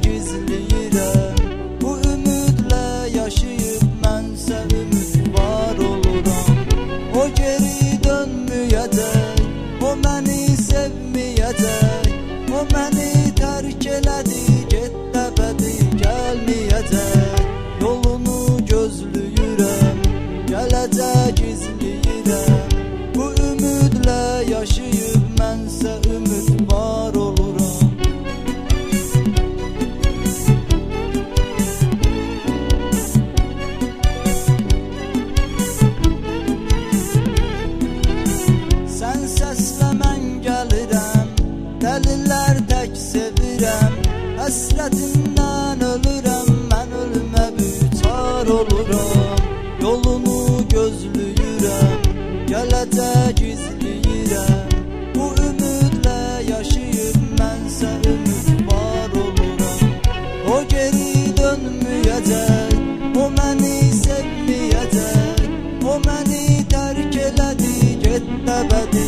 gizləyirəm. Bu ümidlə yaşayıb mənsə ümidvar oluram. O geri dönməyəcək, o məni sevməyəcək, o məni tərk elədi, getdi əbədi gəlməyəcək. Yolunu gözləyirəm, gələcək izləyirəm. Bu ümidlə yaşayıb mənsə ümidvar oluram. Sən səslə mən gəlirəm, dəlillər tək sevirəm. Həsrətindən ölürəm, mən ölümə bütar oluram. Yolunu gözləyirəm, gələcək izləyirəm. Bu ümidlə yaşayıb mənsə ümidvar oluram. O geri dönməyəcək, o məni sevməyəcək, o məni tərk elədi, getdi əbədi